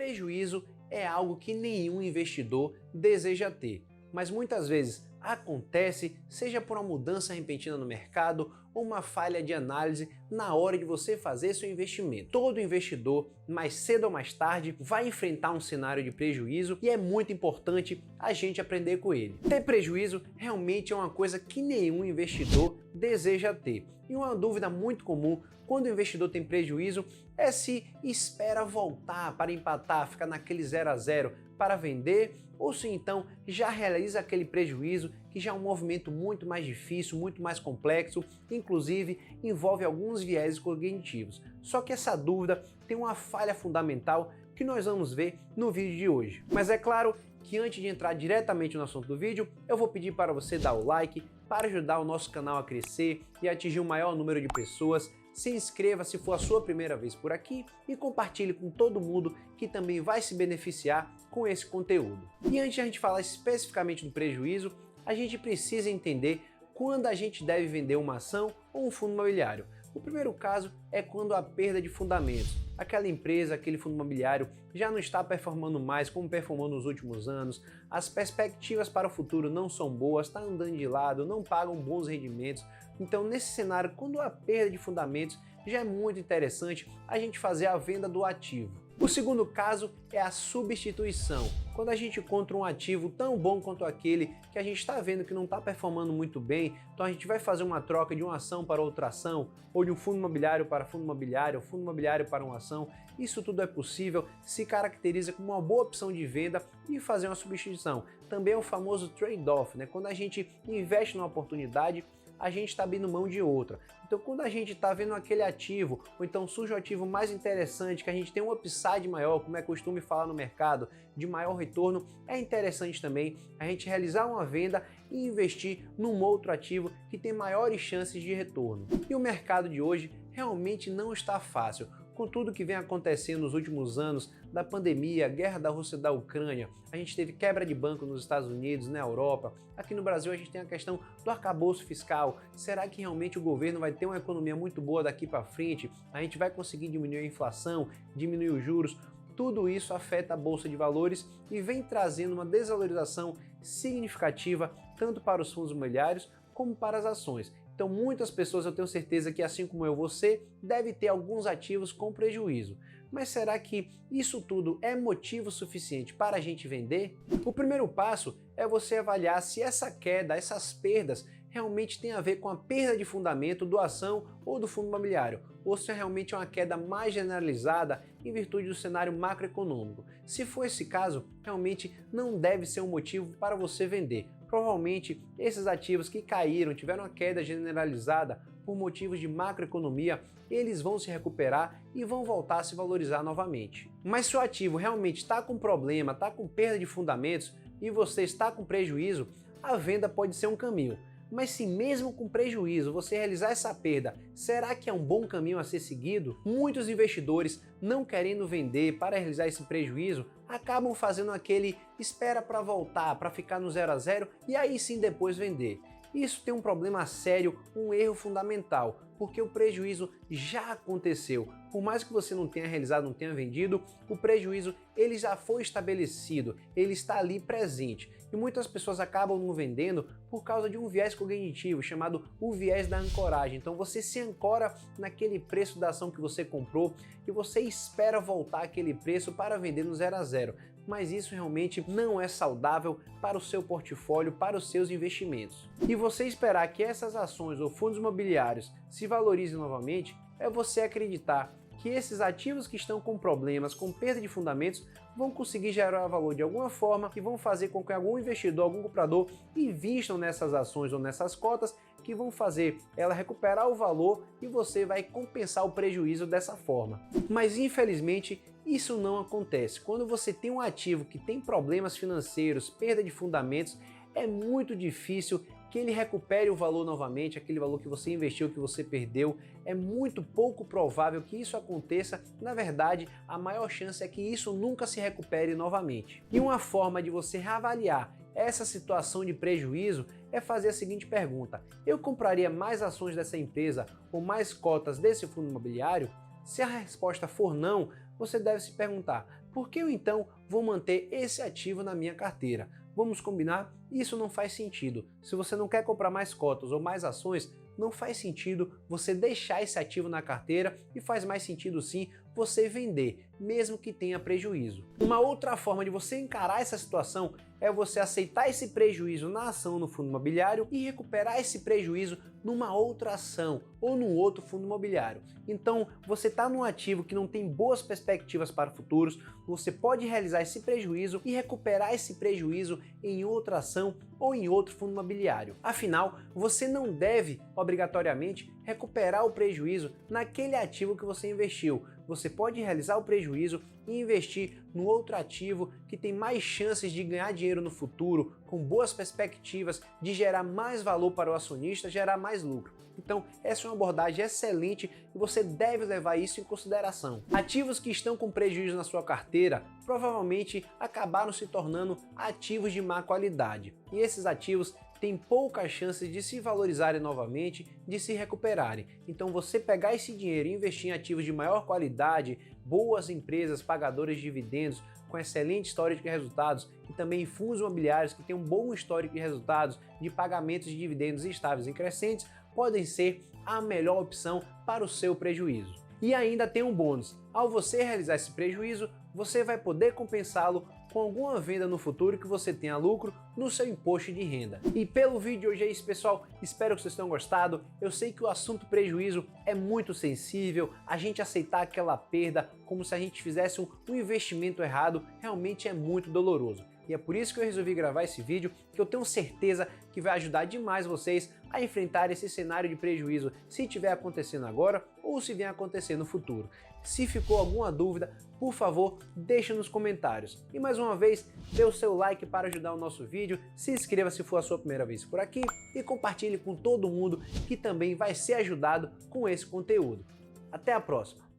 Prejuízo é algo que nenhum investidor deseja ter, mas muitas vezes acontece, seja por uma mudança repentina no mercado ou uma falha de análise na hora de você fazer seu investimento. Todo investidor, mais cedo ou mais tarde, vai enfrentar um cenário de prejuízo e é muito importante a gente aprender com ele. Ter prejuízo realmente é uma coisa que nenhum investidor deseja ter. E uma dúvida muito comum quando o investidor tem prejuízo é se espera voltar para empatar, ficar naquele 0 a 0 para vender, ou se então já realiza aquele prejuízo, que já é um movimento muito mais difícil, muito mais complexo, inclusive envolve alguns vieses cognitivos. Só que essa dúvida tem uma falha fundamental que nós vamos ver no vídeo de hoje. Mas é claro que antes de entrar diretamente no assunto do vídeo, eu vou pedir para você dar o like para ajudar o nosso canal a crescer e atingir o maior número de pessoas. Se inscreva se for a sua primeira vez por aqui e compartilhe com todo mundo que também vai se beneficiar com esse conteúdo. E antes de a gente falar especificamente do prejuízo, a gente precisa entender quando a gente deve vender uma ação ou um fundo imobiliário. O primeiro caso é quando há perda de fundamentos. Aquela empresa, aquele fundo imobiliário já não está performando mais como performou nos últimos anos, as perspectivas para o futuro não são boas, está andando de lado, não pagam bons rendimentos. Então, nesse cenário, quando há perda de fundamentos, já é muito interessante a gente fazer a venda do ativo. O segundo caso é a substituição, quando a gente encontra um ativo tão bom quanto aquele que a gente está vendo que não está performando muito bem, então a gente vai fazer uma troca de uma ação para outra ação, ou de um fundo imobiliário para fundo imobiliário, ou fundo imobiliário para uma ação. Isso tudo é possível, se caracteriza como uma boa opção de venda e fazer uma substituição. Também é o famoso trade-off, né? Quando a gente investe numa oportunidade, a gente está abrindo mão de outra. Então, quando a gente está vendo aquele ativo, ou então surge um ativo mais interessante, que a gente tem um upside maior, como é costume falar no mercado, de maior retorno, é interessante também a gente realizar uma venda e investir num outro ativo que tem maiores chances de retorno. E o mercado de hoje realmente não está fácil. Com tudo que vem acontecendo nos últimos anos, da pandemia, guerra da Rússia e da Ucrânia, a gente teve quebra de banco nos Estados Unidos, na Europa, aqui no Brasil a gente tem a questão do arcabouço fiscal. Será que realmente o governo vai ter uma economia muito boa daqui para frente? A gente vai conseguir diminuir a inflação, diminuir os juros? Tudo isso afeta a Bolsa de Valores e vem trazendo uma desvalorização significativa tanto para os fundos imobiliários como para as ações. Então muitas pessoas, eu tenho certeza que assim como eu, você deve ter alguns ativos com prejuízo. Mas será que isso tudo é motivo suficiente para a gente vender? O primeiro passo é você avaliar se essa queda, essas perdas, realmente tem a ver com a perda de fundamento da ação ou do fundo imobiliário, ou se realmente é uma queda mais generalizada em virtude do cenário macroeconômico. Se for esse caso, realmente não deve ser um motivo para você vender. Provavelmente esses ativos que caíram, tiveram uma queda generalizada por motivos de macroeconomia, eles vão se recuperar e vão voltar a se valorizar novamente. Mas se o ativo realmente está com problema, está com perda de fundamentos e você está com prejuízo, a venda pode ser um caminho. Mas se mesmo com prejuízo você realizar essa perda, será que é um bom caminho a ser seguido? Muitos investidores, não querendo vender para realizar esse prejuízo, acabam fazendo aquele espera para voltar, para ficar no 0 a 0 e aí sim depois vender. Isso tem um problema sério, um erro fundamental, porque o prejuízo já aconteceu. Por mais que você não tenha realizado, não tenha vendido, o prejuízo ele já foi estabelecido, ele está ali presente. E muitas pessoas acabam não vendendo por causa de um viés cognitivo chamado o viés da ancoragem. Então você se ancora naquele preço da ação que você comprou e você espera voltar aquele preço para vender no 0 a 0. Mas isso realmente não é saudável para o seu portfólio, para os seus investimentos. E você esperar que essas ações ou fundos imobiliários se valorizem novamente é você acreditar que esses ativos que estão com problemas, com perda de fundamentos, vão conseguir gerar valor de alguma forma e vão fazer com que algum investidor, algum comprador invistam nessas ações ou nessas cotas que vão fazer ela recuperar o valor e você vai compensar o prejuízo dessa forma. Mas infelizmente isso não acontece. Quando você tem um ativo que tem problemas financeiros, perda de fundamentos, é muito difícil que ele recupere o valor novamente, aquele valor que você investiu, que você perdeu. É muito pouco provável que isso aconteça. Na verdade, a maior chance é que isso nunca se recupere novamente. E uma forma de você reavaliar essa situação de prejuízo é fazer a seguinte pergunta: eu compraria mais ações dessa empresa ou mais cotas desse fundo imobiliário? Se a resposta for não, você deve se perguntar: por que eu então vou manter esse ativo na minha carteira? Vamos combinar? Isso não faz sentido. Se você não quer comprar mais cotas ou mais ações, não faz sentido você deixar esse ativo na carteira e faz mais sentido sim você vender, mesmo que tenha prejuízo. Uma outra forma de você encarar essa situação é você aceitar esse prejuízo na ação no fundo imobiliário e recuperar esse prejuízo numa outra ação ou num outro fundo imobiliário. Então, você está num ativo que não tem boas perspectivas para futuros, você pode realizar esse prejuízo e recuperar esse prejuízo em outra ação ou em outro fundo imobiliário. Afinal, você não deve, obrigatoriamente, recuperar o prejuízo naquele ativo que você investiu. Você pode realizar o prejuízo e investir no outro ativo que tem mais chances de ganhar dinheiro no futuro, com boas perspectivas de gerar mais valor para o acionista, gerar mais lucro. Então, essa é uma abordagem excelente e você deve levar isso em consideração. Ativos que estão com prejuízo na sua carteira provavelmente acabaram se tornando ativos de má qualidade. E esses ativos têm poucas chances de se valorizarem novamente, de se recuperarem. Então você pegar esse dinheiro e investir em ativos de maior qualidade, boas empresas pagadoras de dividendos, com excelente histórico de resultados e também fundos imobiliários que têm um bom histórico de resultados, de pagamentos de dividendos estáveis e crescentes, podem ser a melhor opção para o seu prejuízo. E ainda tem um bônus: ao você realizar esse prejuízo, você vai poder compensá-lo com alguma venda no futuro que você tenha lucro no seu imposto de renda. E pelo vídeo de hoje é isso, pessoal. Espero que vocês tenham gostado. Eu sei que o assunto prejuízo é muito sensível. A gente aceitar aquela perda como se a gente fizesse um investimento errado realmente é muito doloroso. E é por isso que eu resolvi gravar esse vídeo, que eu tenho certeza que vai ajudar demais vocês a enfrentar esse cenário de prejuízo, se estiver acontecendo agora ou se vier acontecer no futuro. Se ficou alguma dúvida, por favor, deixa nos comentários. E mais uma vez, dê o seu like para ajudar o nosso vídeo, se inscreva se for a sua primeira vez por aqui e compartilhe com todo mundo que também vai ser ajudado com esse conteúdo. Até a próxima!